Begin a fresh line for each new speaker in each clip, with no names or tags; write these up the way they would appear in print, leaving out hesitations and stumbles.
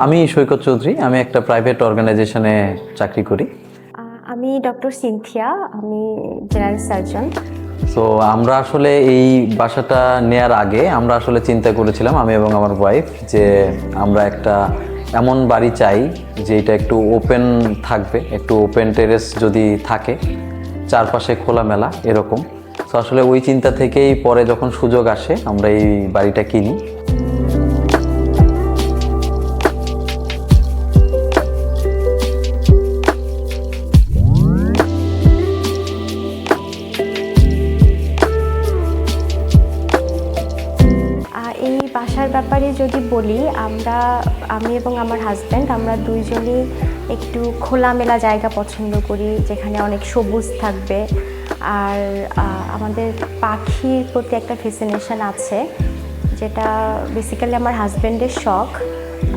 আমি সৈকত চৌধুরী, আমি একটা প্রাইভেট অর্গানাইজেশনে চাকরি করি।
আমি ডক্টর সিনথিয়া, আমি জেনারেল সার্জন।
সো আমরা আসলে এই বাসাটা নেয়ার আগে আমরা আসলে চিন্তা করেছিলাম, আমি এবং আমার ওয়াইফ, যে আমরা একটা এমন বাড়ি চাই যে এটা একটু ওপেন থাকবে, একটু ওপেন টেরেস যদি থাকে, চারপাশে খোলামেলা এরকম। সো আসলে ওই চিন্তা থেকেই পরে যখন সুযোগ আসে আমরা এই বাড়িটা কিনি।
এই বাসার ব্যাপারে যদি বলি, আমি এবং আমার হাজব্যান্ড আমরা দুইজনই একটু খোলামেলা জায়গা পছন্দ করি, যেখানে অনেক সবুজ থাকবে। আর আমাদের পাখির প্রতি একটা ফ্যাসিনেশন আছে, যেটা বেসিক্যালি আমার হাজব্যান্ডের শখ।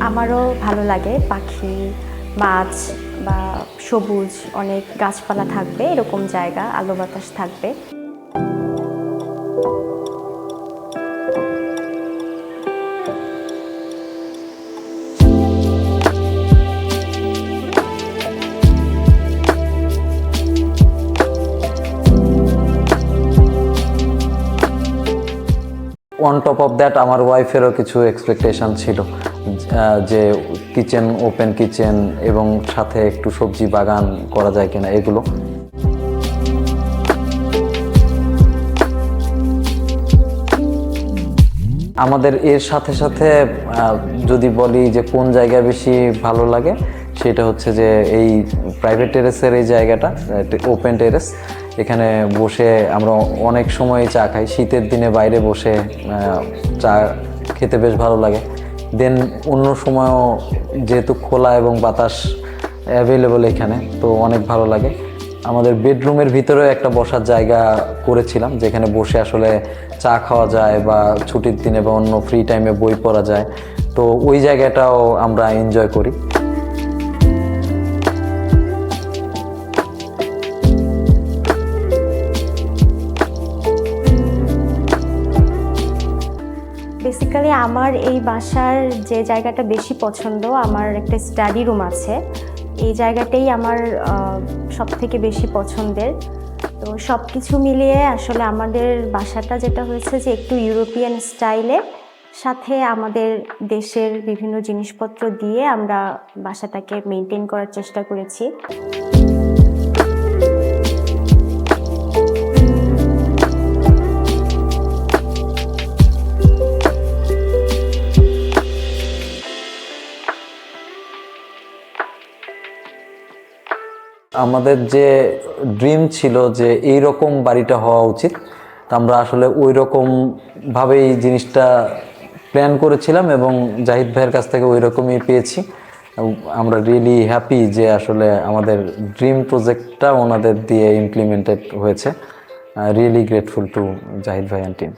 আমারও ভালো লাগে পাখি, মাছ বা সবুজ অনেক গাছপালা থাকবে, এরকম জায়গা, আলো বাতাস থাকবে।
অন টপ অফ দ্যাট আমার ওয়াইফেরও কিছু এক্সপেকটেশন ছিল, যে কিচেন, ওপেন কিচেন এবং সাথে একটু সবজি বাগান করা যায় কিনা এগুলো। আমাদের এর সাথে সাথে যদি বলি যে কোন জায়গায় বেশি ভালো লাগে, সেটা হচ্ছে যে এই প্রাইভেট টেরেসের এই জায়গাটা, ওপেন টেরেস, এখানে বসে আমরা অনেক সময় চা খাই। শীতের দিনে বাইরে বসে চা খেতে বেশ ভালো লাগে। দেন অন্য সময়ও যেহেতু খোলা এবং বাতাস অ্যাভেলেবল এখানে, তো অনেক ভালো লাগে। আমাদের বেডরুমের ভিতরেও একটা বসার জায়গা করেছিলাম, যেখানে বসে আসলে চা খাওয়া যায় বা ছুটির দিনে বা অন্য ফ্রি টাইমে বই পড়া যায়। তো ওই জায়গাটাও আমরা এনজয় করি।
বেসিক্যালি আমার এই বাসার যে জায়গাটা বেশি পছন্দ, আমার একটা স্টাডি রুম আছে। এই জায়গাটাই আমার সবথেকে বেশি পছন্দের। তো সব কিছু মিলিয়ে আসলে আমাদের বাসাটা যেটা হয়েছে যে একটু ইউরোপিয়ান স্টাইলে, সাথে আমাদের দেশের বিভিন্ন জিনিসপত্র দিয়ে আমরা বাসাটাকে মেনটেন করার চেষ্টা করেছি।
আমাদের যে ড্রিম ছিল যে এই রকম বাড়িটা হওয়া উচিত, তা আমরা আসলে ওই রকমভাবেই জিনিসটা প্ল্যান করেছিলাম এবং জাহিদ ভাইয়ের কাছ থেকে ওই রকমই পেয়েছি। আমরা রিয়েলি হ্যাপি যে আসলে আমাদের ড্রিম প্রজেক্টটা ওনাদের দিয়ে ইমপ্লিমেন্টেড হয়েছে। রিয়েলি গ্রেটফুল টু জাহিদ ভাই অ্যান্ড টিম।